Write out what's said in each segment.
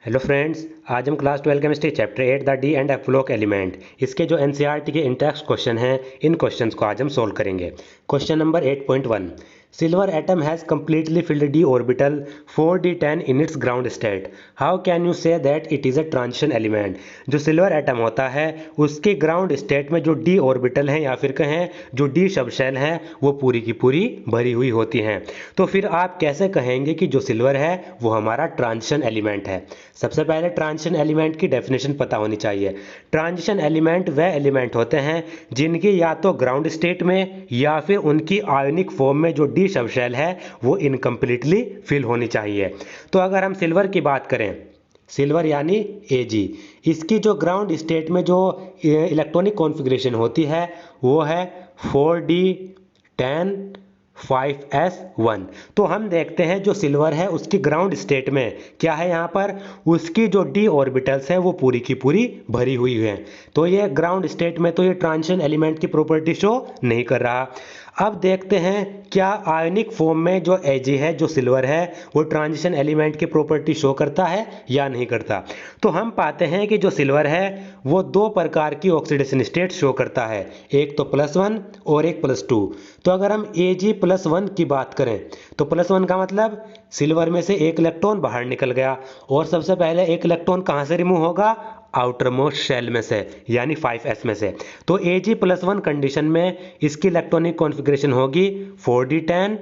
Hello friends, आज हम class 12 chemistry chapter 8 the D and F block element इसके जो एनसीईआरटी के इंटेक्स्ट क्वेश्चन हैं, इन क्वेश्चंस को आज हम सोल्व करेंगे। Question number 8.1, silver atom has completely filled d orbital 4d10 in its ground state. How can you say that it is a transition element? जो silver atom होता है उसके ग्राउंड स्टेट में जो डी ऑर्बिटल हैं या फिर कहें जो डी सबशेल हैं वो पूरी की पूरी भरी हुई होती हैं। तो फिर आप कैसे कहेंगे कि जो सिल्वर है वो हमारा ट्रांजिशन एलिमेंट है? सबसे पहले ट्रांजिशन एलिमेंट की डेफिनेशन पता होनी चाहिए। ट्रांजिशन एलिमेंट वह एलिमेंट होते हैं जिनकी या तो ग्राउंड स्टेट में या फिर उनकी आयोनिक फॉर्म में जो डी सबशेल है वो इनकम्प्लीटली फिल होनी चाहिए। तो अगर हम सिल्वर की बात करें, सिल्वर यानी Ag, इसकी जो ग्राउंड स्टेट में जो इलेक्ट्रॉनिक कॉन्फ़िगरेशन होती है वो है 4d10 5s1। तो हम देखते हैं जो सिल्वर है उसकी ग्राउंड स्टेट में क्या है, यहाँ पर उसकी जो डी ऑर्बिटल्स हैं वो पूरी की पूरी भरी हुई हैं। तो ये ग्राउंड स्टेट में तो ये ट्रांजिशन एलिमेंट की प्रॉपर्टी शो नहीं कर रहा। अब देखते हैं क्या आयनिक फॉर्म में जो Ag है, जो सिल्वर है, वो ट्रांजिशन एलिमेंट की प्रॉपर्टी शो करता है या नहीं करता। तो हम पाते हैं कि जो सिल्वर है वो दो प्रकार की ऑक्सीडेशन स्टेट शो करता है, एक तो +1 और एक +2। तो अगर हम Ag+1 की बात करें तो +1 का मतलब सिल्वर में से एक इलेक्ट्रॉन बाहर निकल गया, और सबसे पहले एक इलेक्ट्रॉन कहाँ से रिमूव होगा? आउटर मोस्ट शेल में से, यानी 5s में से। तो Ag+1 कंडीशन में इसकी इलेक्ट्रॉनिक कॉन्फ़िगरेशन होगी 4d10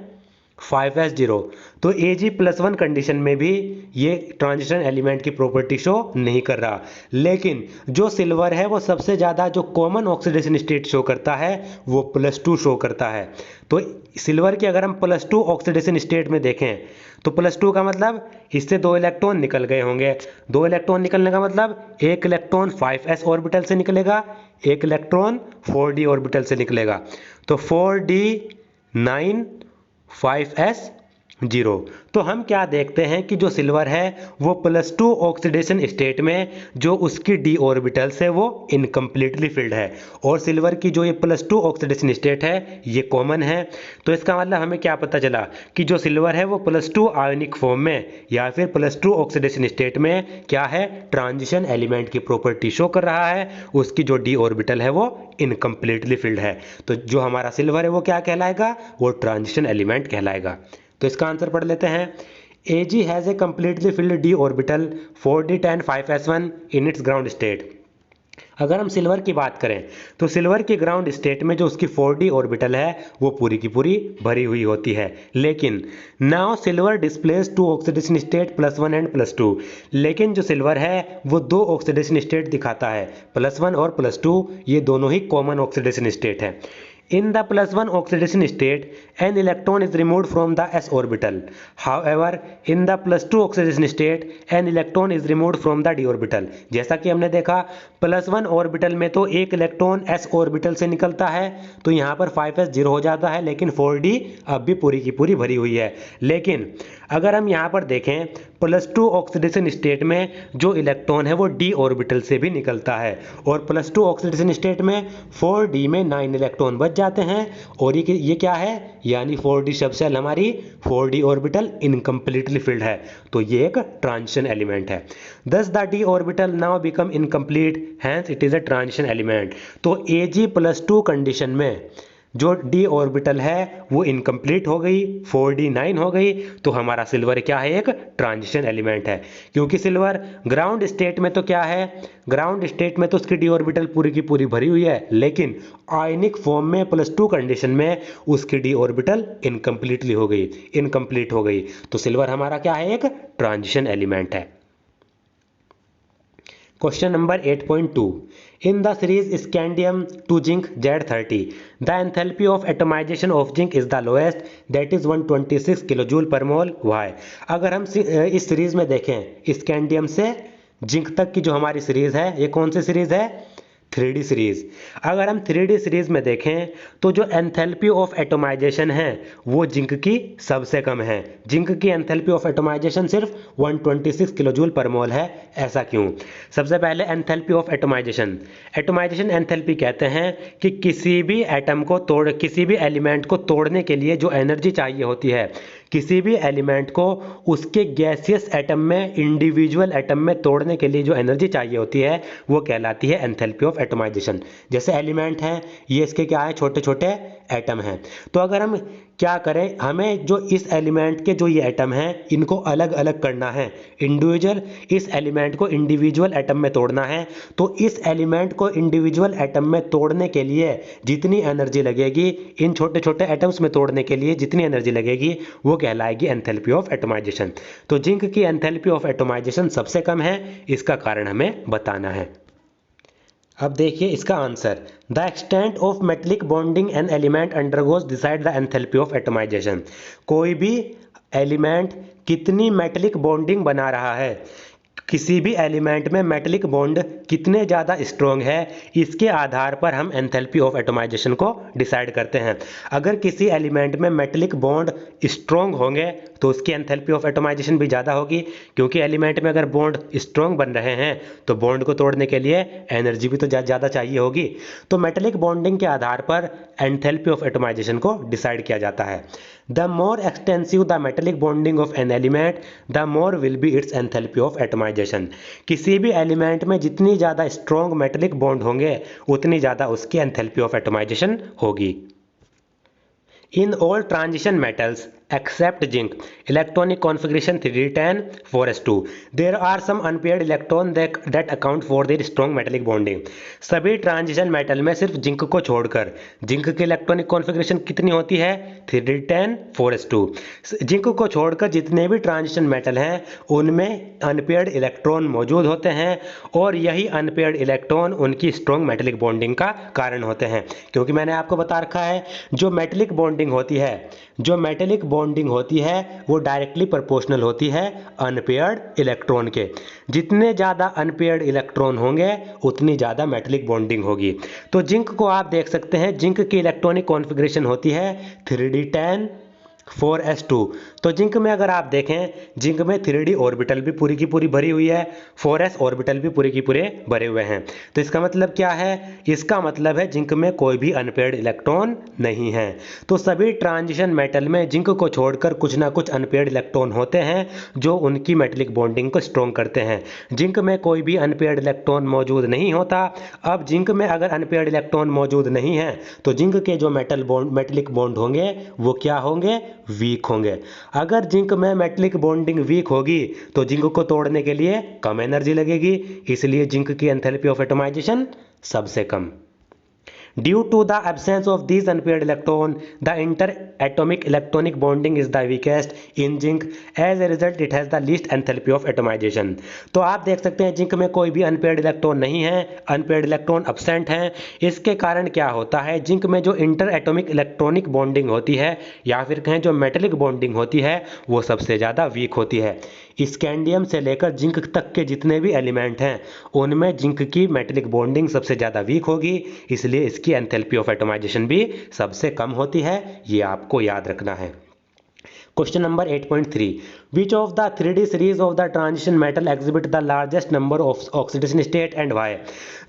5s0। तो Ag+1 कंडीशन में भी ये ट्रांजिशन एलिमेंट की प्रॉपर्टी शो नहीं कर रहा। लेकिन जो सिल्वर है वो सबसे ज़्यादा जो कॉमन ऑक्सीडेशन स्टेट शो करता है वो +2 शो करता है। तो सिल्वर की अगर हम +2 ऑक्सीडेशन स्टेट में देखें तो +2 का मतलब इससे दो इलेक्ट्रॉन निकल गए होंगे। दो इलेक्ट्रॉन निकलने का मतलब एक इलेक्ट्रॉन 5s ऑर्बिटल से निकलेगा, एक इलेक्ट्रॉन 4d ऑर्बिटल से निकलेगा। तो 4d9 5s0। तो हम क्या देखते हैं कि जो सिल्वर है वो +2 ऑक्सीडेशन स्टेट में जो उसकी डी ऑर्बिटल्स है वो इनकम्प्लीटली फिल्ड है, और सिल्वर की जो ये +2 ऑक्सीडेशन स्टेट है ये कॉमन है। तो इसका मतलब हमें क्या पता चला कि जो सिल्वर है वो +2 आयोनिक फॉर्म में या फिर +2 ऑक्सीडेशन स्टेट में क्या है, ट्रांजिशन एलिमेंट की प्रॉपर्टी शो कर रहा है, उसकी जो डी ऑर्बिटल है वो इनकम्प्लीटली फिल्ड है। तो जो हमारा सिल्वर है वो क्या कहलाएगा? वो ट्रांजिशन एलिमेंट कहलाएगा। तो इसका आंसर पढ़ लेते हैं। Ag has a completely field D orbital 4d10 5s1 in its ground state. अगर हम सिल्वर की बात करें तो सिल्वर की ग्राउंड स्टेट में जो उसकी 4d ऑर्बिटल है वो पूरी की पूरी भरी हुई होती है। लेकिन now silver displace to oxidation state +1 and +2। लेकिन जो सिल्वर है वो दो ऑक्सीडेशन स्टेट दिखाता है, +1 और +2, ये दोनों ही कॉमन ऑक्सीडेशन स्टेट है। In the +1 oxidation state, an electron is removed from the s orbital. However, in the +2 oxidation state, an electron is removed from the d orbital. जैसा कि हमने देखा +1 ऑर्बिटल में तो एक इलेक्ट्रॉन s ऑर्बिटल से निकलता है, तो यहाँ पर 5s0 हो जाता है, लेकिन 4d अब भी पूरी की पूरी भरी हुई है। लेकिन अगर हम यहाँ पर देखें +2 ऑक्सीडेशन स्टेट में जो इलेक्ट्रॉन है वो d ऑर्बिटल से भी निकलता है, और +2 ऑक्सीडेशन स्टेट में 4d में 9 इलेक्ट्रॉन बच जाते हैं, और ये क्या है, यानी 4d सबशेल हमारी 4d ऑर्बिटल इनकम्प्लीटली फिल्ड है। तो ये एक ट्रांजिशन एलिमेंट है। Thus the d orbital now become incomplete, hence it is a transition element. तो Ag+2 कंडीशन में जो डी ऑर्बिटल है वो इनकम्प्लीट हो गई, 4d9 हो गई, तो हमारा सिल्वर क्या है, एक ट्रांजिशन एलिमेंट है। क्योंकि सिल्वर ग्राउंड स्टेट में तो क्या है, ग्राउंड स्टेट में तो उसकी डी ऑर्बिटल पूरी की पूरी भरी हुई है, लेकिन आयनिक फॉर्म में +2 कंडीशन में उसकी डी ऑर्बिटल इनकम्प्लीट हो गई। तो सिल्वर हमारा क्या है, एक ट्रांजिशन एलिमेंट है। Question number 8.2. In the series scandium to zinc Z30, the enthalpy of atomization of zinc is the lowest, that is 126 kilojoule पर मोल। Why? अगर हम इस सीरीज में देखें स्कैंडियम से जिंक तक की जो हमारी सीरीज है, ये कौन सी सीरीज है? 3D series. अगर हम 3D सीरीज में देखें तो जो एंथैल्पी ऑफ एटोमाइजेशन है वो जिंक की सबसे कम है। जिंक की एंथैल्पी ऑफ एटोमाइजेशन सिर्फ 126 किलोजूल पर मोल है। ऐसा क्यों? सबसे पहले enthalpy of atomization, atomisation enthalpy कहते हैं कि किसी भी एटम को किसी भी एलिमेंट को तोड़ने के लिए जो एनर्जी चाहिए होती है, किसी भी एलिमेंट को उसके गैसियस एटम में, इंडिविजुअल एटम में तोड़ने के लिए जो एनर्जी चाहिए होती है वो कहलाती है एंथैल्पी ऑफ एटमाइजेशन। जैसे एलिमेंट हैं, ये इसके क्या है, छोटे छोटे एटम हैं। तो अगर हम क्या करें, हमें जो इस एलिमेंट के जो ये एटम हैं इनको अलग अलग करना है, इंडिविजुअल इस एलिमेंट को इंडिविजुअल एटम में तोड़ना है। तो इस एलिमेंट को इंडिविजुअल एटम में तोड़ने के लिए जितनी एनर्जी लगेगी, इन छोटे छोटे एटम्स में तोड़ने के लिए जितनी एनर्जी लगेगी वो कहलाएगी एंथैल्पी ऑफ एटमाइजेशन। तो जिंक की एंथैल्पी ऑफ एटमाइजेशन सबसे कम है, इसका कारण हमें बताना है। अब देखिए इसका answer, the extent of metallic bonding an element undergoes decide the enthalpy of atomisation. कोई भी एलिमेंट कितनी मेटलिक बॉन्डिंग बना रहा है, किसी भी एलिमेंट में मेटलिक बॉन्ड कितने ज़्यादा स्ट्रॉन्ग है, इसके आधार पर हम एंथैल्पी ऑफ एटमाइजेशन को डिसाइड करते हैं। अगर किसी एलिमेंट में मेटलिक बॉन्ड स्ट्रॉन्ग होंगे तो उसकी एंथैल्पी ऑफ एटमाइजेशन भी ज़्यादा होगी, क्योंकि एलिमेंट में अगर बॉन्ड स्ट्रॉन्ग बन रहे हैं तो बॉन्ड को तोड़ने के लिए एनर्जी भी तो ज़्यादा चाहिए होगी। तो मेटलिक बॉन्डिंग के आधार पर एंथैल्पी ऑफ एटमाइजेशन को डिसाइड किया जाता है। The more extensive the metallic bonding of an element, the more will be its enthalpy of atomization। किसी भी एलिमेंट में जितनी ज़्यादा स्ट्रॉन्ग मेटलिक बॉन्ड होंगे उतनी ज़्यादा उसकी एंथैल्पी ऑफ एटमाइजेशन होगी। In all transition metals except zinc, electronic configuration 3d10 4s2, there are some unpaired electrons that account for their strong metallic bonding। सभी ट्रांजिशन मेटल में सिर्फ जिंक को छोड़कर, जिंक की इलेक्ट्रॉनिक कॉन्फ़िगरेशन कितनी होती है 3d10 4s2। जिंक को छोड़कर जितने भी ट्रांजिशन मेटल हैं उनमें अनपेयर्ड इलेक्ट्रॉन मौजूद होते हैं और यही अनपेयर्ड इलेक्ट्रॉन उनकी स्ट्रॉन्ग मेटलिक बॉन्डिंग का कारण होते हैं। क्योंकि मैंने आपको बता रखा है जो मेटलिक बॉन्डिंग होती है, जो मेटेलिक बॉन्डिंग होती है वो डायरेक्टली प्रोपोर्शनल होती है अनपेयर्ड इलेक्ट्रॉन के। जितने ज़्यादा अनपेयर्ड इलेक्ट्रॉन होंगे उतनी ज़्यादा मेटेलिक बॉन्डिंग होगी। तो जिंक को आप देख सकते हैं, जिंक की इलेक्ट्रॉनिक कॉन्फ़िगरेशन होती है 3d10 4s2। तो जिंक में अगर आप देखें, जिंक में 3d ऑर्बिटल भी पूरी की पूरी भरी हुई है, 4s ऑर्बिटल भी पूरे की पूरे भरे हुए हैं। तो इसका मतलब क्या है, इसका मतलब है जिंक में कोई भी अनपेयर्ड इलेक्ट्रॉन नहीं है। तो सभी ट्रांजिशन मेटल में जिंक को छोड़कर कुछ ना कुछ अनपेयर्ड इलेक्ट्रॉन होते हैं जो उनकी मेटलिक बॉन्डिंग को स्ट्रॉन्ग करते हैं। जिंक में कोई भी अनपेयर्ड इलेक्ट्रॉन मौजूद नहीं होता। अब जिंक में अगर अनपेयर्ड इलेक्ट्रॉन मौजूद नहीं है तो जिंक के जो मेटलिक बॉन्ड होंगे वो क्या होंगे, वीक होंगे। अगर जिंक में मेटलिक बॉन्डिंग वीक होगी तो जिंक को तोड़ने के लिए कम एनर्जी लगेगी, इसलिए जिंक की एंथैल्पी ऑफ एटमाइजेशन सबसे कम। Due to the absence of these unpaired electrons, the interatomic electronic bonding is the weakest in zinc. As a result, it has the least enthalpy of atomization। तो आप देख सकते हैं zinc में कोई भी unpaired electron नहीं है, अनपेयर्ड इलेक्ट्रॉन absent हैं। इसके कारण क्या होता है, जिंक में जो इंटर एटोमिक इलेक्ट्रॉनिक बॉन्डिंग होती है या फिर कहें जो मेटेलिक बॉन्डिंग होती है वो सबसे ज़्यादा वीक होती है। स्कैंडियम से लेकर जिंक तक के जितने भी एलिमेंट हैं उनमें जिंक की मेटेलिक बॉन्डिंग सबसे ज़्यादा वीक होगी, इसलिए इसकी एंथैल्पी ऑफ एटमाइजेशन भी सबसे कम होती है। ये आपको याद रखना है। Question number 8.3, which of the 3D series of the transition metal exhibit the largest number of oxidation state and why.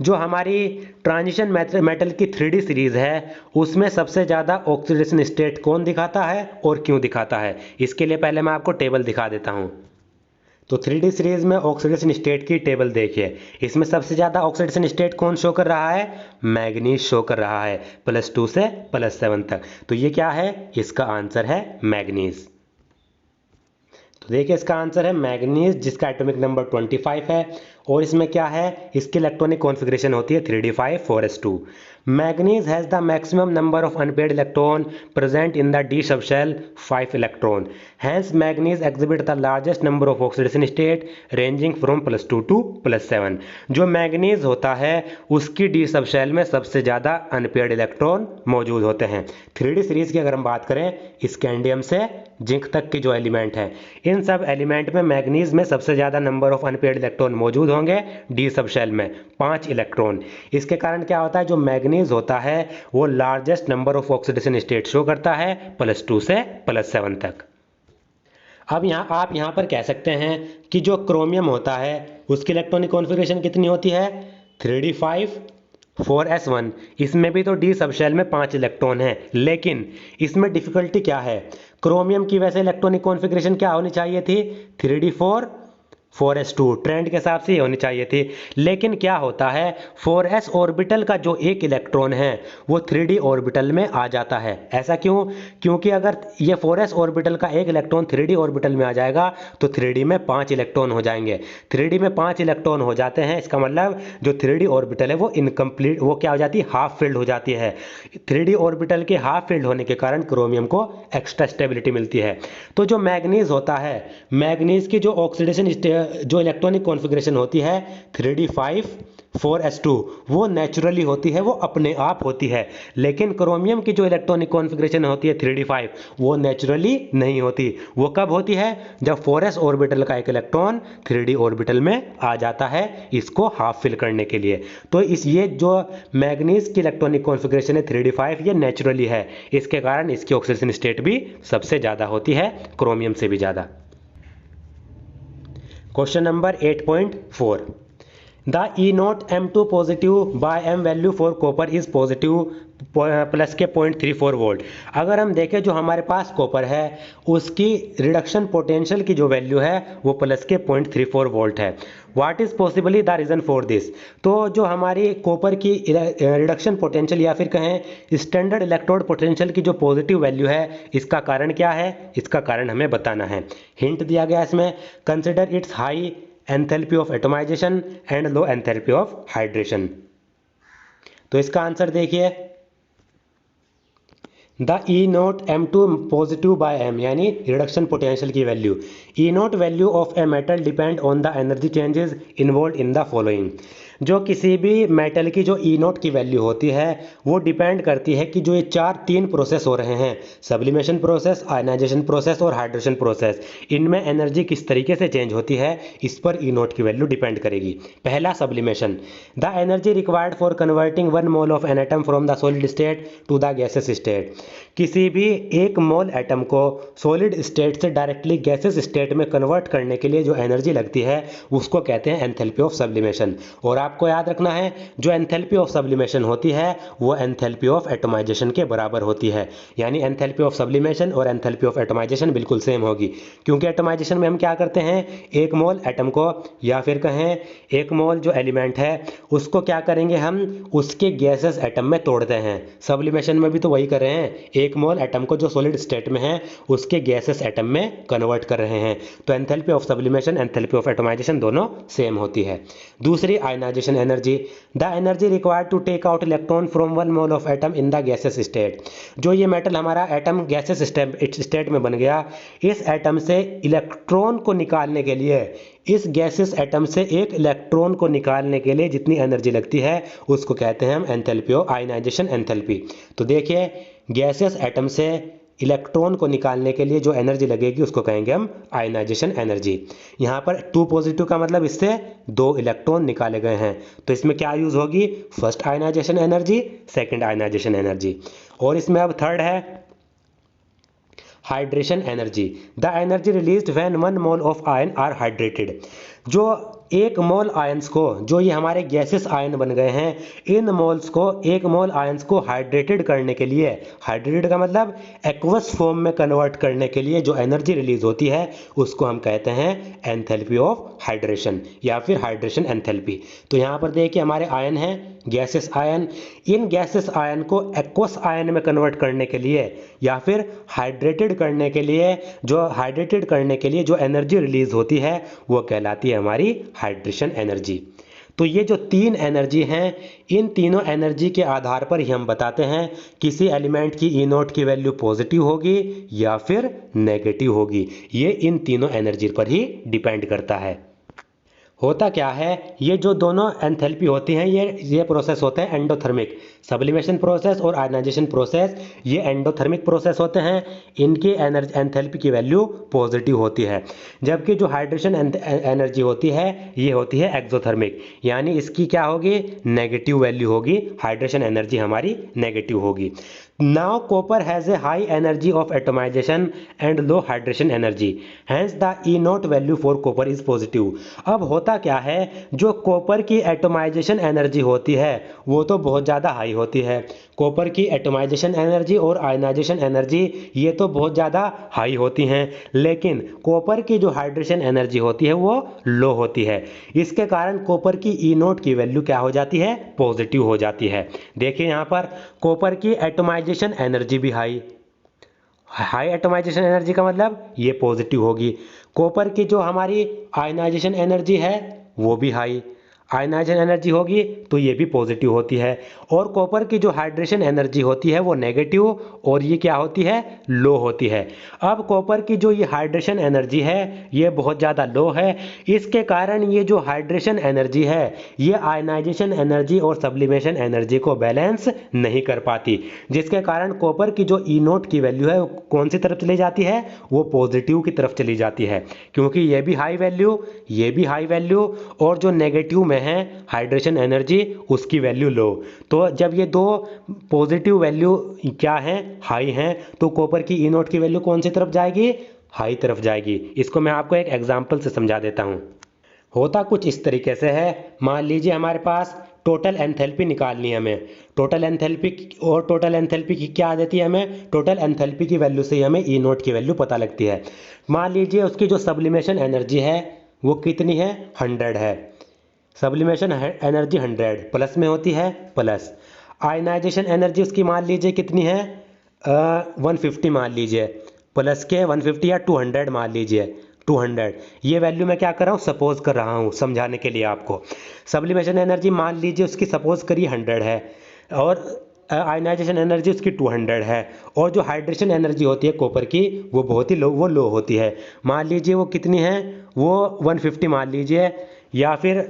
जो हमारी ट्रांजिशन मेटल की 3D सीरीज है उसमें सबसे ज़्यादा ऑक्सीडेशन स्टेट कौन दिखाता है और क्यों दिखाता है। इसके लिए पहले मैं आपको टेबल दिखा देता हूँ। तो 3D सीरीज में ऑक्सीडेशन स्टेट की टेबल देखिए, इसमें सबसे ज़्यादा ऑक्सीडेशन स्टेट कौन शो कर रहा है, मैग्नीज शो कर रहा है, +2 से +7 तक। तो ये क्या है, इसका आंसर है मैग्नीज। तो देखिए इसका आंसर है मैग्नीज, जिसका एटॉमिक नंबर 25 है और इसमें क्या है, इसकी इलेक्ट्रॉनिक कॉन्फ़िगरेशन होती है 3d5 4s2। Manganese has the maximum number of unpaired electron present in the d subshell 5 electron. Hence manganese exhibit the largest number of oxidation state ranging from +2 to +7। जो manganese होता है उसकी D subshell में सबसे ज़्यादा unpaired electron मौजूद होते हैं। 3D सीरीज की अगर हम बात करें, स्कैंडियम से जिंक तक के जो एलिमेंट हैं इन सब एलिमेंट में मैग्नीज में सबसे ज़्यादा नंबर ऑफ अनपेयर्ड इलेक्ट्रॉन मौजूद होंगे डी सबशेल में 5 इलेक्ट्रॉन। इसके कारण क्या होता है, जो मैग्नीज होता है वो largest number of oxidation state show करता है +2 से +7 तक। अब आप यहाँ पर कह सकते हैं कि जो क्रोमियम होता है उसकी इलेक्ट्रॉनिक कॉन्फ़िगरेशन कितनी होती है 3d5 4s1, इसमें भी तो डी सबशेल में 5 इलेक्ट्रॉन है, लेकिन इसमें डिफिकल्टी क्या है, क्रोमियम की वैसे इलेक्ट्रॉनिक कॉन्फ़िगरेशन क्या होनी चाहिए थी, 3d4 4s2, ट्रेंड के हिसाब से ये होनी चाहिए थी। लेकिन क्या होता है, 4s ऑर्बिटल का जो एक इलेक्ट्रॉन है वो 3d ऑर्बिटल में आ जाता है। ऐसा क्यों? क्योंकि अगर ये 4s ऑर्बिटल का एक इलेक्ट्रॉन 3d ऑर्बिटल में आ जाएगा तो 3d में 5 इलेक्ट्रॉन हो जाएंगे। 3d में 5 इलेक्ट्रॉन हो जाते हैं, इसका मतलब जो 3d ऑर्बिटल है वो इनकम्प्लीट, वो क्या हो जाती है, हाफ फिल्ड हो जाती है। 3d ऑर्बिटल के हाफ फिल्ड होने के कारण क्रोमियम को एक्स्ट्रा स्टेबिलिटी मिलती है। तो जो मैग्नीज होता है, मैग्नीज की जो ऑक्सीडेशन जो इलेक्ट्रॉनिक कॉन्फ़िगरेशन होती है 3d5 4s2, वो नेचुरली होती है, वो अपने आप होती है। लेकिन क्रोमियम की जो इलेक्ट्रॉनिक कॉन्फ़िगरेशन होती है 3d5, वो नेचुरली नहीं होती। वो कब होती है, जब 4s ऑर्बिटल का एक इलेक्ट्रॉन 3d ऑर्बिटल में आ जाता है इसको हाफ फिल करने के लिए। तो ये जो मैग्नीज की इलेक्ट्रॉनिक कॉन्फ़िगरेशन है 3d5, ये नेचुरली है, इसके कारण इसकी ऑक्सीडेशन स्टेट भी सबसे ज़्यादा होती है, क्रोमियम से भी ज़्यादा। Question number 8.4, the E0 M2 positive by M value for copper is positive plus के 0.34 वोल्ट। अगर हम देखें जो हमारे पास कॉपर है उसकी रिडक्शन पोटेंशियल की जो वैल्यू है वो प्लस के 0.34 वोल्ट है। What is possibly the reason for this. तो जो हमारी कॉपर की रिडक्शन पोटेंशियल या फिर कहें स्टैंडर्ड इलेक्ट्रोड पोटेंशियल की जो पॉजिटिव वैल्यू है, इसका कारण क्या है, इसका कारण हमें बताना है। हिंट दिया गया इसमें, consider its high enthalpy of atomisation and low enthalpy of hydration. तो इसका आंसर देखिए, the E0 M2 positive by M यानी रिडक्शन पोटेंशियल की value, E0 value of a metal depend on the energy changes involve in the following. जो किसी भी metal की जो E0 की वैल्यू होती है वो डिपेंड करती है कि जो ये तीन प्रोसेस हो रहे हैं, सब्लिमेशन प्रोसेस, आयनाइजेशन प्रोसेस और हाइड्रेशन प्रोसेस, इनमें एनर्जी किस तरीके से चेंज होती है इस पर E0 की वैल्यू डिपेंड करेगी। पहला sublimation, the energy required for converting 1 mole of an atom from the solid state to the gaseous state. किसी भी 1 मोल एटम को सॉलिड स्टेट से डायरेक्टली गैसेस स्टेट में कन्वर्ट करने के लिए जो एनर्जी लगती है उसको कहते हैं एंथैल्पी ऑफ सब्लिमेशन। और आपको याद रखना है जो एंथैल्पी ऑफ सब्लिमेशन होती है वो एंथैल्पी ऑफ एटमाइजेशन के बराबर होती है। यानी एंथैल्पी ऑफ सब्लिमेशन और एंथैल्पी ऑफ एटमाइजेशन बिल्कुल सेम होगी, क्योंकि एटमाइजेशन में हम क्या करते हैं, 1 मोल एटम को या फिर कहें 1 मोल जो एलिमेंट है उसको क्या करेंगे, हम उसके गैसेस एटम में तोड़ते हैं। सब्लिमेशन में भी तो वही कर रहे हैं, 1 मोल एटम को जो सॉलिड स्टेट में है उसके गैसेस एटम में कन्वर्ट कर रहे हैं। तो enthalpy of sublimation, enthalpy of atomisation दोनों सेम होती है। दूसरी ionisation energy, the energy required to take out electron from 1 mole of atom in the gaseous state. जो ये मेटल हमारा एटम गैसेस स्टेट में बन गया, इस एटम से इलेक्ट्रॉन को निकालने के लिए, इस गैसेस एटम से एक इलेक्ट्रॉन को निकालने के लिए जितनी एनर्जी लगती है उसको कहते हैं हम एंथैल्पी ऑफ आयनाइजेशन एंथैल्पी। तो देखिए गैसेस एटम से इलेक्ट्रॉन को निकालने के लिए जो एनर्जी लगेगी उसको कहेंगे हम आयनाइजेशन एनर्जी। यहाँ पर 2 पॉजिटिव का मतलब इससे 2 इलेक्ट्रॉन निकाले गए हैं, तो इसमें क्या यूज़ होगी, first ionisation energy, second ionisation energy. और इसमें अब थर्ड है hydration energy, the energy released when 1 mole of ion are hydrated. जो 1 मोल आयंस को, जो ये हमारे गैसेस आयन बन गए हैं, इन मोल्स को, 1 मोल आयंस को हाइड्रेटेड करने के लिए, हाइड्रेटेड का मतलब एक्वस फॉर्म में कन्वर्ट करने के लिए जो एनर्जी रिलीज होती है उसको हम कहते हैं एंथैल्पी ऑफ हाइड्रेशन या फिर हाइड्रेशन एंथैल्पी। तो यहाँ पर देखिए हमारे आयन हैं गैसेस आयन, इन गैसेस आयन को एक्वस आयन में कन्वर्ट करने के लिए या फिर हाइड्रेटेड करने के लिए, जो एनर्जी रिलीज होती है वो कहलाती है हमारी हाइड्रेशन एनर्जी। तो ये जो 3 एनर्जी हैं, इन तीनों एनर्जी के आधार पर ही हम बताते हैं किसी एलिमेंट की E0 की वैल्यू पॉजिटिव होगी या फिर नेगेटिव होगी। ये इन तीनों एनर्जी पर ही डिपेंड करता है। होता क्या है, ये जो दोनों एंथैल्पी होती हैं ये प्रोसेस होते हैं एंडोथर्मिक, सब्लिमेशन प्रोसेस और आयनाइजेशन प्रोसेस, ये एंडोथर्मिक प्रोसेस होते हैं, इनकी एंथैल्पी की वैल्यू पॉजिटिव होती है। जबकि जो हाइड्रेशन एनर्जी होती है ये होती है एक्सोथर्मिक, यानी इसकी क्या होगी, नेगेटिव वैल्यू होगी, हाइड्रेशन एनर्जी हमारी नेगेटिव होगी। Now copper has a high energy of atomization and low hydration energy. Hence the E naught value for copper is positive. अब होता क्या है, जो कॉपर की एटोमाइजेशन एनर्जी होती है वो तो बहुत ज़्यादा हाई होती है। कॉपर की एटोमाइजेशन एनर्जी और आयनाइजेशन एनर्जी ये तो बहुत ज़्यादा हाई होती हैं, लेकिन कॉपर की जो हाइड्रेशन एनर्जी होती है वो लो होती है। इसके कारण कॉपर की ई नोट की वैल्यू क्या हो जाती है, पॉजिटिव हो जाती है। देखिए यहाँ पर कॉपर की एटोमाइजेशन एनर्जी भी हाई, हाई एटोमाइजेशन एनर्जी का मतलब ये पॉजिटिव होगी। कॉपर की जो हमारी आयनाइजेशन एनर्जी है वो भी हाई, आयनाइजेशन एनर्जी होगी तो ये भी पॉजिटिव होती है। और कॉपर की जो हाइड्रेशन एनर्जी होती है वो नेगेटिव और ये क्या होती है, लो होती है। अब कॉपर की जो ये हाइड्रेशन एनर्जी है ये बहुत ज़्यादा लो है। इसके कारण ये जो हाइड्रेशन एनर्जी है ये आयनाइजेशन एनर्जी और सब्लिमेशन एनर्जी को बैलेंस नहीं कर पाती, जिसके कारण कॉपर की जो ई नोट की वैल्यू है वो कौन सी तरफ चली जाती है, वो पॉजिटिव की तरफ चली जाती है। क्योंकि ये भी हाई वैल्यू, ये भी हाई वैल्यू, और जो नेगेटिव में है हाइड्रेशन एनर्जी उसकी वैल्यू लो। तो जब ये दो पॉजिटिव वैल्यू क्या हैं, हाई हैं, तो कॉपर की ई नोट की वैल्यू कौन सी तरफ जाएगी, हाई तरफ जाएगी। इसको मैं आपको एक एग्जांपल से समझा देता हूँ। होता कुछ इस तरीके से है, मान लीजिए हमारे पास टोटल एंथैल्पी निकालनी है हमें। टोटल एंथैल्पी और टोटल एंथैल्पी की क्या आ जाती है हमें, टोटल एंथैल्पी की वैल्यू से ही हमें ई नोट की वैल्यू पता लगती है। मान लीजिए उसकी जो सब्लिमेशन एनर्जी है वो कितनी है, 100 है। सब्लिमेशन एनर्जी 100 प्लस में होती है, प्लस आयनाइजेशन एनर्जी उसकी मान लीजिए कितनी है, 150 मान लीजिए, प्लस के 150 या 200 मान लीजिए, 200। ये वैल्यू मैं क्या कर रहा हूँ, सपोज कर रहा हूँ समझाने के लिए आपको। सब्लिमेशन एनर्जी मान लीजिए उसकी सपोज करिए 100 है, और आयनाइजेशन एनर्जी उसकी 200 है, और जो हाइड्रेशन एनर्जी होती है कॉपर की वो बहुत ही लो, वो लो होती है। मान लीजिए वो कितनी है, वो 150 मान लीजिए या फिर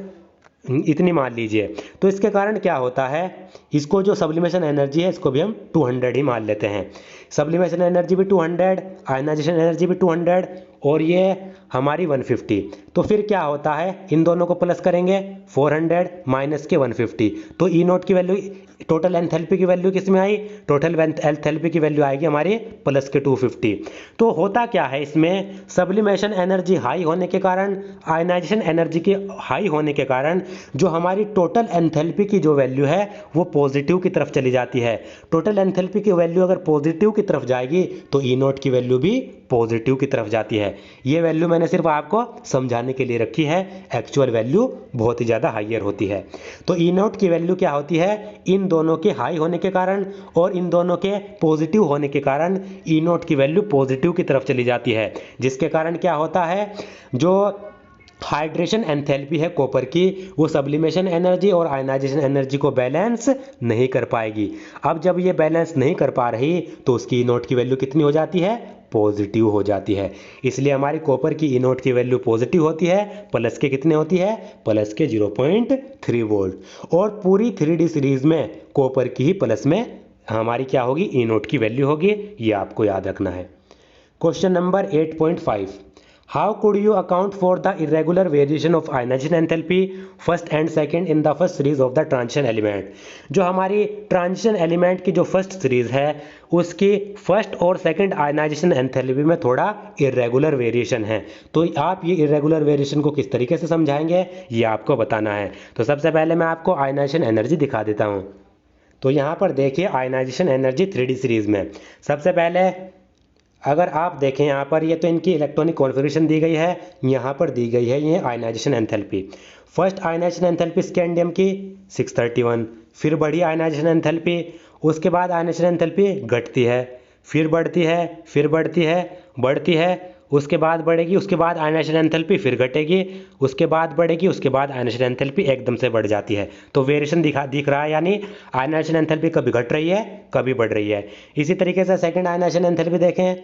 इतनी मान लीजिए। तो इसके कारण क्या होता है, इसको जो सब्लिमेशन एनर्जी है इसको भी हम 200 ही मान लेते हैं। सब्लिमेशन एनर्जी भी 200, आयनाइजेशन एनर्जी भी 200, और ये हमारी 150। तो फिर क्या होता है, इन दोनों को प्लस करेंगे, 400 माइनस के 150, तो ई नोट की वैल्यू, टोटल एंथैल्पी की वैल्यू किस में आई, टोटल एंथैल्पी की वैल्यू आएगी हमारी प्लस के 250। तो होता क्या है इसमें, सब्लिमेशन एनर्जी हाई होने के कारण, आयनाइजेशन एनर्जी की हाई होने के कारण जो हमारी टोटल एंथैल्पी की जो वैल्यू है वो पॉजिटिव की तरफ चली जाती है। टोटल एंथैल्पी की वैल्यू अगर पॉजिटिव की तरफ जाएगी तो ई नोट की वैल्यू भी पॉजिटिव की तरफ जाती है। ये वैल्यू मैंने सिर्फ आपको समझाने के लिए रखी है, एक्चुअल वैल्यू बहुत ही ज़्यादा हाइयर होती है। तो ई नोट की वैल्यू क्या होती है, इन दोनों के हाई होने के कारण और इन दोनों के पॉजिटिव होने के कारण ई नोट की वैल्यू पॉजिटिव की तरफ चली जाती है, जिसके कारण क्या होता है, जो हाइड्रेशन एंथैल्पी है कॉपर की वो सब्लिमेशन एनर्जी और आयनाइजेशन एनर्जी को बैलेंस नहीं कर पाएगी। अब जब ये बैलेंस नहीं कर पा रही तो उसकी ई नोट की वैल्यू कितनी हो जाती है, पॉजिटिव हो जाती है। इसलिए हमारी कॉपर की ई नोट की वैल्यू पॉजिटिव होती है, प्लस के कितने होती है, प्लस के 0.3 वोल्ट। और पूरी 3D सीरीज में कॉपर की ही प्लस में हमारी क्या होगी, ई नोट की वैल्यू होगी। ये आपको याद रखना है। Question number 8.5, How could you account for the irregular variation of ionization enthalpy first and second in the first series of the transition element? जो हमारी ट्रांजिशन एलिमेंट की जो फर्स्ट सीरीज है उसकी फर्स्ट और सेकंड आयनाइजेशन एंथैल्पी में थोड़ा irregular variation है। तो आप ये इरेगुलर वेरिएशन को किस तरीके से समझाएंगे ये आपको बताना है। तो सबसे पहले मैं आपको आयनाइजेशन एनर्जी दिखा देता हूँ। तो यहाँ पर देखिए आयनाइजेशन एनर्जी 3D सीरीज में सबसे पहले अगर आप देखें यहाँ पर ये तो इनकी इलेक्ट्रॉनिक कॉन्फ़िगरेशन दी गई है, यहाँ पर दी गई है ये ionisation enthalpy. First ionisation enthalpy scandium की 631, फिर बढ़ी आयनाइजेशन एंथैल्पी, उसके बाद आयनाइजेशन एंथैल्पी घटती है, फिर बढ़ती है, फिर बढ़ती है, बढ़ती है, उसके बाद बढ़ेगी, उसके बाद आयनाइजेशन एंथैल्पी फिर घटेगी, उसके बाद बढ़ेगी, उसके बाद आयनाइजेशन एंथैल्पी एकदम से बढ़ जाती है। तो वेरिएशन दिख रहा है, यानी आयनाइजेशन एंथैल्पी कभी घट रही है कभी बढ़ रही है। इसी तरीके से सेकंड आयनाइजेशन एंथैल्पी देखें,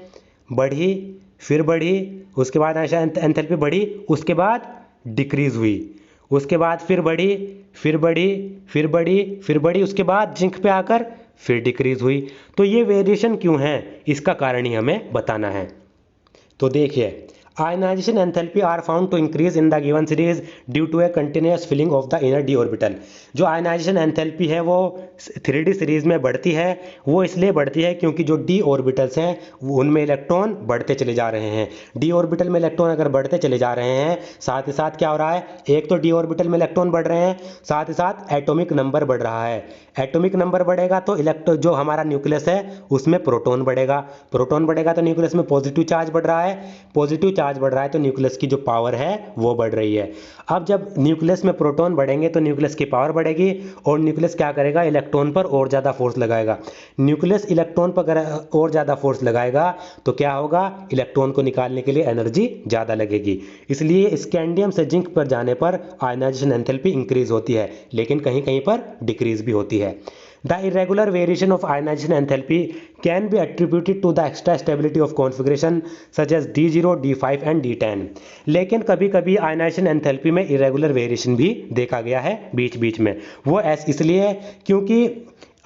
बढ़ी फिर बढ़ी, उसके बाद आयनाइजेशन एंथैल्पी बढ़ी, उसके बाद डिक्रीज हुई, उसके बाद फिर बढ़ी, फिर बढ़ी, फिर बढ़ी, फिर बढ़ी, उसके बाद जिंक पे आकर फिर डिक्रीज हुई। तो ये वेरिएशन क्यों है, इसका कारण ही हमें बताना है। तो देखिए ionisation enthalpy are found to increase in the given series due to a continuous filling of the inner d orbital. जो आयनाइजेशन एंथैल्पी है वो 3D सीरीज में बढ़ती है, वो इसलिए बढ़ती है क्योंकि जो डी ऑर्बिटल्स हैं उनमें इलेक्ट्रॉन बढ़ते चले जा रहे हैं। डी ऑर्बिटल में इलेक्ट्रॉन अगर बढ़ते चले जा रहे हैं, साथ ही साथ क्या हो रहा है, एक तो डी ऑर्बिटल में इलेक्ट्रॉन बढ़ रहे हैं, साथ ही साथ एटॉमिक नंबर बढ़ रहा है। एटॉमिक नंबर बढ़ेगा तो इलेक्ट्रॉन जो हमारा न्यूक्लियस है उसमें प्रोटॉन बढ़ेगा, प्रोटॉन बढ़ेगा तो न्यूक्लियस में पॉजिटिव चार्ज बढ़ रहा है, पॉजिटिव चार्ज बढ़ रहा है तो न्यूक्लियस की जो पावर है वो बढ़ रही है। अब जब न्यूक्लियस में प्रोटॉन बढ़ेंगे तो न्यूक्लियस की पावर बढ़ेगी और न्यूक्लियस क्या करेगा, इलेक्ट्रॉन पर और ज़्यादा फोर्स लगाएगा। न्यूक्लियस इलेक्ट्रॉन पर अगर और ज़्यादा फोर्स लगाएगा तो क्या होगा, इलेक्ट्रॉन को निकालने के लिए एनर्जी ज़्यादा लगेगी। इसलिए स्कैंडियम से जिंक पर जाने पर आयनाइजेशन एंथैल्पी इंक्रीज होती है, लेकिन कहीं कहीं पर डिक्रीज भी होती है। The irregular variation of ionization enthalpy can be attributed to the extra stability of configuration such as D0, D5 and D10। लेकिन कभी कभी आयनाइजेशन एंथैल्पी में इरेगुलर वेरिएशन भी देखा गया है बीच बीच में। वो इसलिए क्योंकि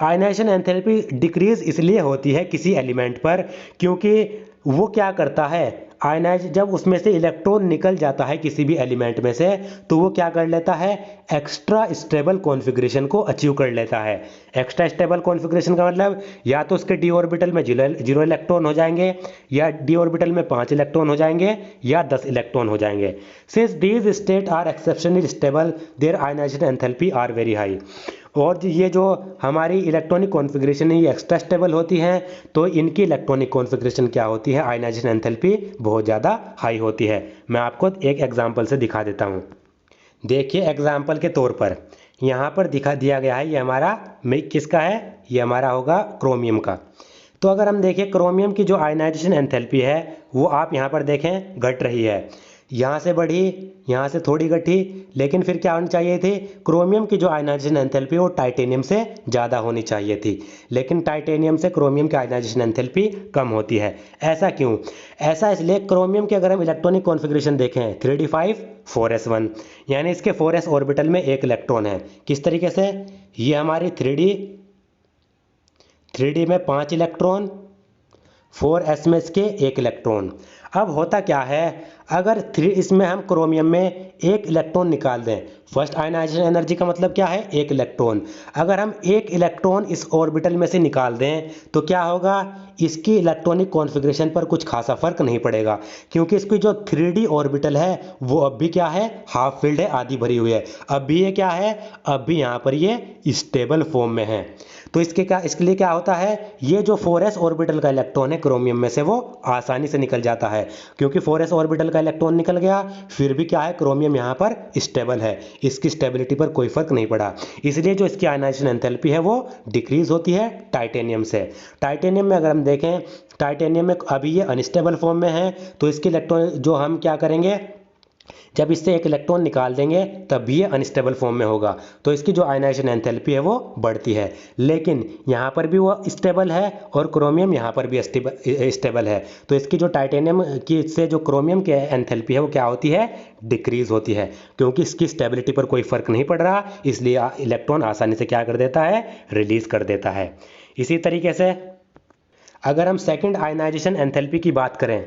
आयनाइजेशन एंथैल्पी डिक्रीज इसलिए होती है किसी एलिमेंट पर, क्योंकि वो क्या करता है, आयनाइज जब उसमें से इलेक्ट्रॉन निकल जाता है किसी भी एलिमेंट में से तो वो क्या कर लेता है, एक्स्ट्रा स्टेबल कॉन्फ़िगरेशन को अचीव कर लेता है। एक्स्ट्रा स्टेबल कॉन्फ़िगरेशन का मतलब या तो उसके डी ऑर्बिटल में 0 इलेक्ट्रॉन हो जाएंगे, या डी ऑर्बिटल में 5 इलेक्ट्रॉन हो जाएंगे, या 10 इलेक्ट्रॉन हो जाएंगे। Since these state are exceptionally stable their ionisation enthalpy are very high. और ये जो हमारी इलेक्ट्रॉनिक कॉन्फ़िगरेशन है ये एक्स्ट्रा स्टेबल होती हैं, तो इनकी इलेक्ट्रॉनिक कॉन्फ़िगरेशन क्या होती है, आयनाइजेशन एंथैल्पी बहुत ज़्यादा हाई होती है। मैं आपको एक एग्जांपल से दिखा देता हूँ। देखिए एग्जांपल के तौर पर यहाँ पर दिखा दिया गया है, ये हमारा किसका है, ये हमारा होगा क्रोमियम का। तो अगर हम देखें क्रोमियम की जो आयनाइजेशन एंथैल्पी है वो आप यहाँ पर देखें घट रही है, यहाँ से बढ़ी, यहाँ से थोड़ी घटी, लेकिन फिर क्या होनी चाहिए थी, क्रोमियम की जो आयनाइजेशन एंथैल्पी वो टाइटेनियम से ज़्यादा होनी चाहिए थी, लेकिन टाइटेनियम से क्रोमियम की आयनाइजेशन एंथैल्पी कम होती है। ऐसा क्यों? ऐसा इसलिए क्रोमियम की अगर हम इलेक्ट्रॉनिक कॉन्फ़िगरेशन देखें 3d5 4s1, यानी इसके 4s ऑर्बिटल में एक इलेक्ट्रॉन है। किस तरीके से, ये हमारी 3d में 5 इलेक्ट्रॉन, 4s में इसके एक इलेक्ट्रॉन। अब होता क्या है, अगर इसमें हम क्रोमियम में एक इलेक्ट्रॉन निकाल दें, फर्स्ट आयनाइजेशन एनर्जी का मतलब क्या है, एक इलेक्ट्रॉन। अगर हम एक इलेक्ट्रॉन इस ऑर्बिटल में से निकाल दें तो क्या होगा, इसकी इलेक्ट्रॉनिक कॉन्फ़िगरेशन पर कुछ खासा फर्क नहीं पड़ेगा, क्योंकि इसकी जो 3d ऑर्बिटल है वो अब भी क्या है, हाफ फिल्ड है, आधी भरी हुई है। अब भी ये क्या है, अब भी यहाँ पर ये स्टेबल फॉर्म में है। तो इसके लिए क्या होता है, ये जो 4s ऑर्बिटल का इलेक्ट्रॉन है क्रोमियम में से वो आसानी से निकल जाता है, क्योंकि 4s ऑर्बिटल का इलेक्ट्रॉन निकल गया, फिर भी क्या है, क्रोमियम यहाँ पर स्टेबल है, इसकी स्टेबिलिटी पर कोई फर्क नहीं पड़ा। इसलिए जो इसकी आयनाइजेशन एंथैल्पी है वो डिक्रीज होती है टाइटेनियम से। टाइटेनियम में अगर हम देखें, टाइटेनियम में अभी ये अनस्टेबल फॉर्म में है, तो इसके इलेक्ट्रॉन जो हम क्या करेंगे, जब इससे एक इलेक्ट्रॉन निकाल देंगे तब भी ये अनस्टेबल फॉर्म में होगा, तो इसकी जो आयनाइजेशन एंथैल्पी है वो बढ़ती है। लेकिन यहाँ पर भी वो स्टेबल है और क्रोमियम यहाँ पर भी स्टेबल है, तो इसकी जो टाइटेनियम की से जो क्रोमियम की एंथैल्पी है वो क्या होती है, डिक्रीज होती है, क्योंकि इसकी स्टेबिलिटी पर कोई फर्क नहीं पड़ रहा, इसलिए इलेक्ट्रॉन आसानी से क्या कर देता है, रिलीज कर देता है। इसी तरीके से अगर हम सेकेंड आयनाइजेशन एंथैल्पी की बात करें,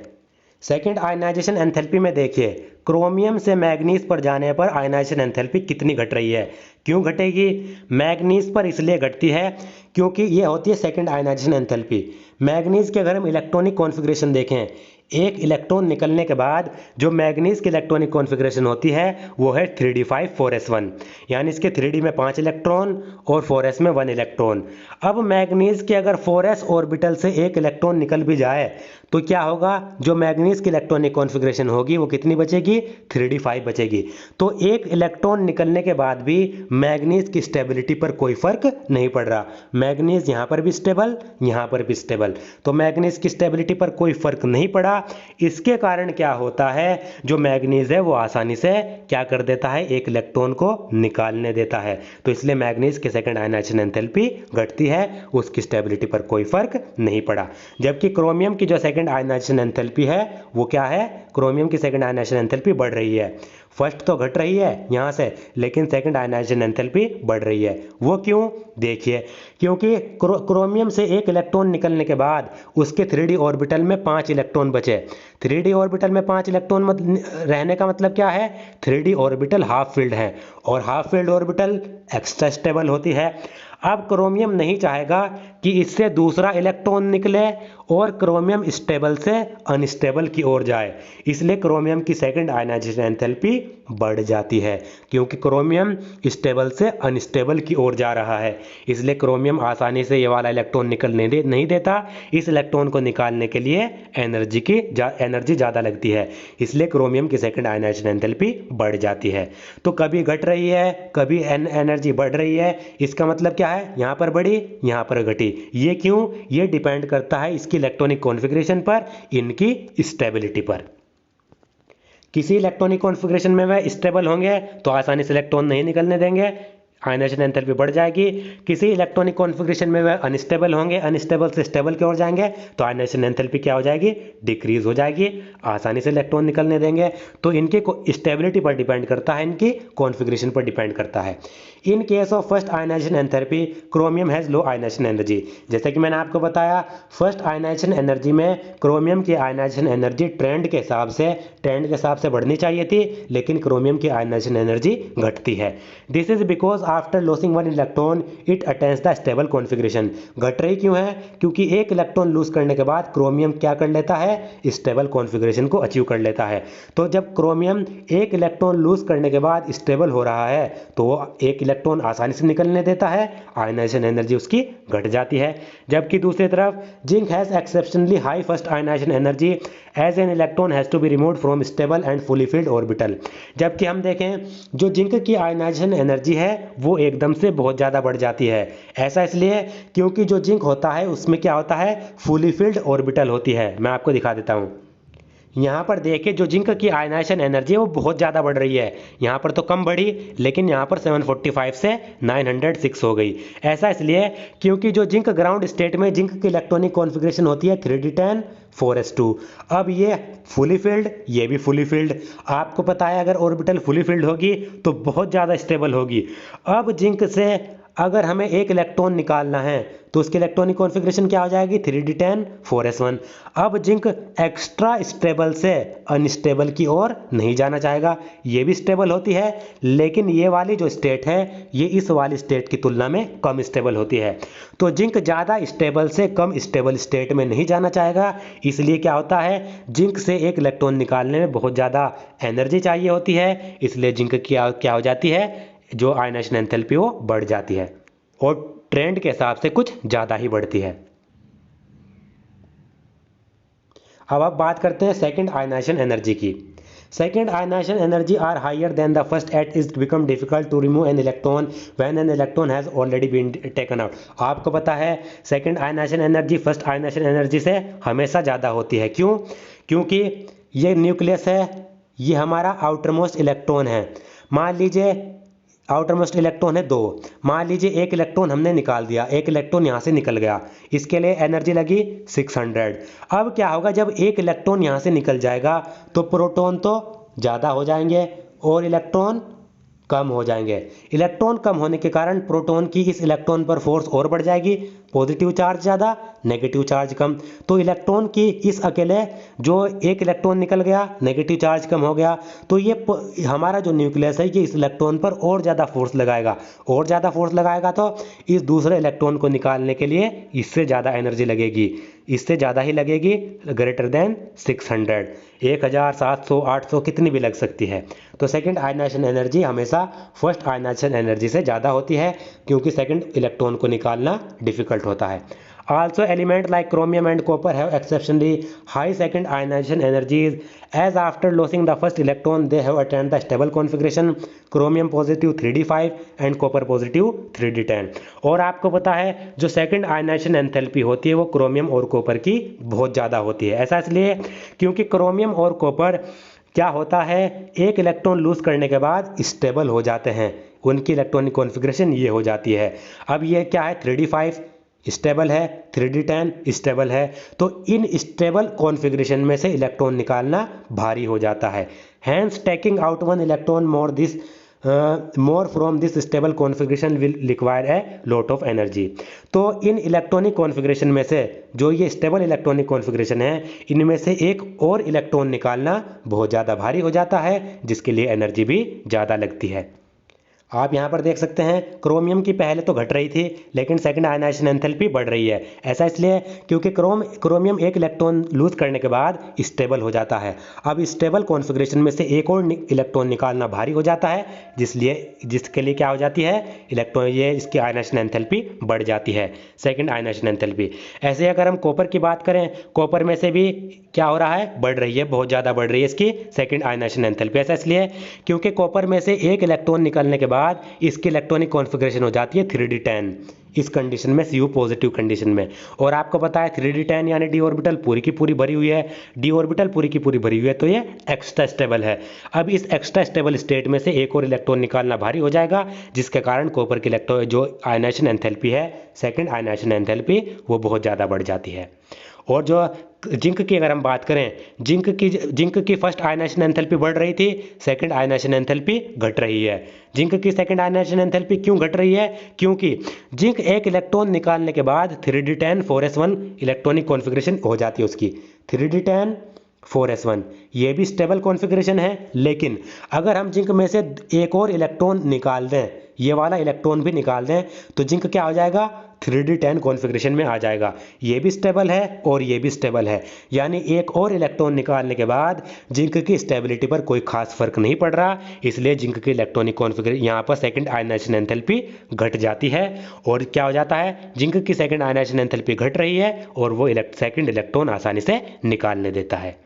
सेकेंड आयनाइजेशन एंथैल्पी में देखिए क्रोमियम से मैग्नीज पर जाने पर आयनाइजेशन एंथैल्पी कितनी घट रही है। क्यों घटेगी, मैग्नीज पर इसलिए घटती है क्योंकि ये होती है सेकेंड आयनाइजेशन एंथैल्पी। मैग्नीज के अगर हम इलेक्ट्रॉनिक कॉन्फ़िगरेशन देखें, एक इलेक्ट्रॉन निकलने के बाद जो मैग्नीज की इलेक्ट्रॉनिक कॉन्फ़िगरेशन होती है वो है 3d5 4s1, यानी इसके 3d में 5 इलेक्ट्रॉन और 4s में 1 इलेक्ट्रॉन। अब मैग्नीज के अगर 4s ऑर्बिटल से एक इलेक्ट्रॉन निकल भी जाए तो क्या होगा, जो मैग्नीज की इलेक्ट्रॉनिक कॉन्फ़िगरेशन होगी वो कितनी बचेगी, 3d5 बचेगी। तो एक इलेक्ट्रॉन निकलने के बाद भी मैग्नीज की स्टेबिलिटी पर कोई फर्क नहीं पड़ रहा, मैग्नीज यहाँ पर भी स्टेबल, यहाँ पर भी स्टेबल, तो मैग्नीज की स्टेबिलिटी पर कोई फर्क नहीं पड़ा। इसके कारण क्या होता है, जो मैग्नीज है वो आसानी से क्या कर देता है, एक इलेक्ट्रॉन को निकालने देता है, तो इसलिए मैग्नीज के सेकंड आयनाइजेशन एंथैल्पी घटती है, उसकी स्टेबिलिटी पर कोई फर्क नहीं पड़ा। जबकि क्रोमियम की जो सेकंड सेकंड आयनाइजेशन एंथैल्पी है वो क्या है, क्रोमियम की सेकंड आयनाइजेशन एंथैल्पी बढ़ रही है। फर्स्ट तो घट रही है यहाँ से, लेकिन सेकंड आयनाइजेशन एंथैल्पी बढ़ रही है। वो क्यों, देखिए, क्योंकि क्रोमियम से एक इलेक्ट्रॉन निकलने के बाद उसके 3d ऑर्बिटल में 5 इलेक्ट्रॉन बचे। 3d ऑर्बिटल में 5 इलेक्ट्रॉन रहने का मतलब क्या है, 3d ऑर्बिटल हाफ फील्ड है और half filled orbital extra stable होती है। अब क्रोमियम नहीं चाहेगा कि इससे दूसरा इलेक्ट्रॉन निकले और क्रोमियम स्टेबल से अनस्टेबल की ओर जाए, इसलिए क्रोमियम की सेकंड आयनाइजेशन एंथैल्पी बढ़ जाती है, क्योंकि क्रोमियम स्टेबल से अनस्टेबल की ओर जा रहा है। इसलिए क्रोमियम आसानी से ये वाला इलेक्ट्रॉन निकलने नहीं देता। इस इलेक्ट्रॉन को निकालने के लिए एनर्जी ज़्यादा लगती है, इसलिए क्रोमियम की सेकंड आयनाइजेशन एंथैल्पी बढ़ जाती है। तो कभी घट रही है, कभी एनर्जी बढ़ रही है, इसका मतलब क्या है, यहाँ पर बढ़ी, यहाँ पर घटी। ये क्यों, ये डिपेंड करता है इसकी इलेक्ट्रॉनिक कॉन्फ़िगरेशन पर, इनकी स्टेबिलिटी पर। किसी इलेक्ट्रॉनिक कॉन्फ़िगरेशन में वह स्टेबल होंगे तो आसानी से इलेक्ट्रॉन नहीं निकलने देंगे, आयनाइजेशन एंथैल्पी बढ़ जाएगी। किसी इलेक्ट्रॉनिक कॉन्फ़िगरेशन में वह अनस्टेबल होंगे, अनस्टेबल से स्टेबल की ओर जाएंगे तो आयनाइजेशन एंथैल्पी क्या हो जाएगी, डिक्रीज हो जाएगी, आसानी से इलेक्ट्रॉन निकलने देंगे। तो इनकी स्टेबिलिटी पर डिपेंड करता है, इनकी कॉन्फ़िगरेशन पर डिपेंड करता है। In case of first ionisation enthalpy chromium has low ionisation energy. जैसे कि मैंने आपको बताया, फर्स्ट आयनाइजेशन एनर्जी में क्रोमियम की आयनाइजेशन एनर्जी ट्रेंड के हिसाब से बढ़नी चाहिए थी, लेकिन क्रोमियम की आयनाइजेशन एनर्जी घटती है। This is because after losing one electron it attains the stable configuration. घट रही क्यों है, क्योंकि एक इलेक्ट्रॉन लूज करने के बाद क्रोमियम क्या कर लेता है, स्टेबल कॉन्फ़िगरेशन को अचीव कर लेता है। तो जब क्रोमियम एक इलेक्ट्रॉन लूज करने के बाद स्टेबल हो रहा है तो वो एक इलेक्ट्रॉन आसानी से निकलने देता है, आयनाइजेशन एनर्जी उसकी घट जाती है। जबकि दूसरी तरफ zinc has exceptionally high first ionisation energy as an electron has to be removed from stable and fully filled orbital. जबकि हम देखें, जो जिंक की आयनाइजेशन एनर्जी है वो एकदम से बहुत ज़्यादा बढ़ जाती है। ऐसा इसलिए क्योंकि जो जिंक होता है उसमें क्या होता है, फुली फिल्ड ऑर्बिटल होती है। मैं आपको दिखा देता हूँ। यहाँ पर देखिए, जो जिंक की आयनाइजेशन एनर्जी है वो बहुत ज़्यादा बढ़ रही है। यहाँ पर तो कम बढ़ी, लेकिन यहाँ पर 745 से 906 हो गई। ऐसा इसलिए क्योंकि जो जिंक ग्राउंड स्टेट में जिंक की इलेक्ट्रॉनिक कॉन्फ़िगरेशन होती है 3d10 4s2। अब ये फुली फिल्ड, ये भी फुली फिल्ड। आपको पता है अगर ऑर्बिटल फुली फिल्ड होगी तो बहुत ज़्यादा स्टेबल होगी। अब जिंक से अगर हमें एक इलेक्ट्रॉन निकालना है तो उसकी इलेक्ट्रॉनिक कॉन्फ़िगरेशन क्या हो जाएगी, 3d10 4s1। अब जिंक एक्स्ट्रा स्टेबल से अनस्टेबल की ओर नहीं जाना चाहेगा। ये भी स्टेबल होती है, लेकिन ये वाली जो स्टेट है ये इस वाली स्टेट की तुलना में कम स्टेबल होती है। तो जिंक ज़्यादा स्टेबल से कम स्टेबल स्टेट में नहीं जाना चाहेगा, इसलिए क्या होता है, जिंक से एक इलेक्ट्रॉन निकालने में बहुत ज़्यादा एनर्जी चाहिए होती है, इसलिए जिंक क्या हो जाती है, जो आयनाइजेशन एंथैल्पी वो बढ़ जाती है और ट्रेंड के हिसाब से कुछ ज़्यादा ही बढ़ती है। अब आप बात करते हैं सेकंड आयनाइजेशन एनर्जी की। Second ionisation energy are higher than the first at is become difficult to remove an electron when an electron has already been taken out. आपको पता है second ionisation energy first ionisation energy से हमेशा ज़्यादा होती है। क्यों, क्योंकि ये न्यूक्लियस है, ये हमारा आउटरमोस्ट इलेक्ट्रॉन है। मान लीजिए आउटर मोस्ट इलेक्ट्रॉन है 2, मान लीजिए एक इलेक्ट्रॉन हमने निकाल दिया, एक इलेक्ट्रॉन यहाँ से निकल गया, इसके लिए एनर्जी लगी 600। अब क्या होगा, जब एक इलेक्ट्रॉन यहाँ से निकल जाएगा तो प्रोटॉन तो ज़्यादा हो जाएंगे और इलेक्ट्रॉन कम हो जाएंगे। इलेक्ट्रॉन कम होने के कारण प्रोटॉन की इस इलेक्ट्रॉन पर फोर्स और बढ़ जाएगी, पॉजिटिव चार्ज ज़्यादा नेगेटिव चार्ज कम। तो इलेक्ट्रॉन की इस अकेले जो एक इलेक्ट्रॉन निकल गया, नेगेटिव चार्ज कम हो गया, तो ये हमारा जो न्यूक्लियस है ये इस इलेक्ट्रॉन पर और ज़्यादा फोर्स लगाएगा, और ज़्यादा फोर्स लगाएगा तो इस दूसरे इलेक्ट्रॉन को निकालने के लिए इससे ज़्यादा एनर्जी लगेगी, इससे ज़्यादा ही लगेगी, ग्रेटर देन 600, 1000, 700, 800 कितनी भी लग सकती है। तो सेकंड आयनाइजेशन एनर्जी हमेशा फर्स्ट आयनाइजेशन एनर्जी से ज़्यादा होती है, क्योंकि सेकंड इलेक्ट्रॉन को निकालना डिफिकल्ट होता है। Also element like chromium and copper have exceptionally high second ionization energies as after losing the first electron they have attained the stable configuration chromium positive 3d5 and copper positive 3d10। और आपको पता है जो second ionization enthalpy होती है वो chromium और copper की बहुत ज़्यादा होती है। ऐसा इसलिए क्योंकि क्रोमियम और कॉपर क्या होता है, एक इलेक्ट्रॉन लूज करने के बाद स्टेबल हो जाते हैं, उनकी इलेक्ट्रॉनिक कॉन्फ़िगरेशन ये हो जाती है। अब ये क्या है 3d5, स्टेबल है, 3d10 स्टेबल है। तो इन स्टेबल कॉन्फ़िगरेशन में से इलेक्ट्रॉन निकालना भारी हो जाता है। Hence taking out one electron more from this stable configuration will require a lot of energy. तो इन इलेक्ट्रॉनिक कॉन्फ़िगरेशन में से जो ये स्टेबल इलेक्ट्रॉनिक कॉन्फ़िगरेशन है, इनमें से एक और इलेक्ट्रॉन निकालना बहुत ज़्यादा भारी हो जाता है, जिसके लिए एनर्जी भी ज़्यादा लगती है। आप यहाँ पर देख सकते हैं क्रोमियम की पहले तो घट रही थी, लेकिन सेकंड आयनाइजेशन एंथैल्पी बढ़ रही है। ऐसा इसलिए क्योंकि क्रोमियम एक इलेक्ट्रॉन लूज करने के बाद स्टेबल हो जाता है। अब स्टेबल कॉन्फ़िगरेशन में से एक और इलेक्ट्रॉन निकालना भारी हो जाता है, जिसके लिए क्या हो जाती है, इलेक्ट्रॉन ये इसकी आयनाइजेशन एंथैल्पी बढ़ जाती है, सेकंड आयनाइजेशन एंथैल्पी। ऐसे अगर हम कॉपर की बात करें, कॉपर में से भी क्या हो रहा है, बढ़ रही है, बहुत ज़्यादा बढ़ रही है इसकी सेकंड आयनाइजेशन एंथैल्पी। ऐसा इसलिए क्योंकि कॉपर में से एक इलेक्ट्रॉन निकलने के बाद इसकी इलेक्ट्रॉनिक कॉन्फ़िगरेशन हो जाती है 3d10 इस कंडीशन में, Cu पॉजिटिव कंडीशन में। और आपको पता है 3d10 यानी d ऑर्बिटल पूरी की पूरी भरी हुई है, d ऑर्बिटल पूरी की पूरी भरी हुई है, तो ये एक्स्ट्रा स्टेबल है। अब इस एक्स्ट्रा स्टेबल स्टेट में से एक और इलेक्ट्रॉन निकालना भारी हो जाएगा, जिसके कारण कॉपर की इलेक्ट्रॉन जो आयनाइजेशन एंथैल्पी है, सेकंड आयनाइजेशन एंथैल्पी, वो बहुत ज़्यादा बढ़ जाती है। और जो जिंक की अगर हम बात करें, जिंक की फर्स्ट आयनाइजेशन एंथैल्पी बढ़ रही थी, सेकंड आयनाइजेशन एंथैल्पी घट रही है। जिंक की सेकंड आयनाइजेशन एंथैल्पी क्यों घट रही है? क्योंकि जिंक एक इलेक्ट्रॉन निकालने के बाद 3d10 4s1 इलेक्ट्रॉनिक कॉन्फ़िगरेशन हो जाती है उसकी, 3d10 4s1, ये भी स्टेबल कॉन्फ़िगरेशन है। लेकिन अगर हम जिंक में से एक और इलेक्ट्रॉन निकाल दें, ये वाला इलेक्ट्रॉन भी निकाल दें, तो जिंक क्या हो जाएगा, 3d10 कॉन्फ़िगरेशन में आ जाएगा। ये भी स्टेबल है और ये भी स्टेबल है, यानी एक और इलेक्ट्रॉन निकालने के बाद जिंक की स्टेबिलिटी पर कोई खास फर्क नहीं पड़ रहा। इसलिए जिंक की इलेक्ट्रॉनिक कॉन्फ़िगरेशन यहाँ पर सेकंड आयनाइजेशन एंथैल्पी घट जाती है। और क्या हो जाता है, जिंक की सेकंड आयनाइजेशन एंथैल्पी घट रही है और वो सेकंड इलेक्ट्रॉन आसानी से निकालने देता है।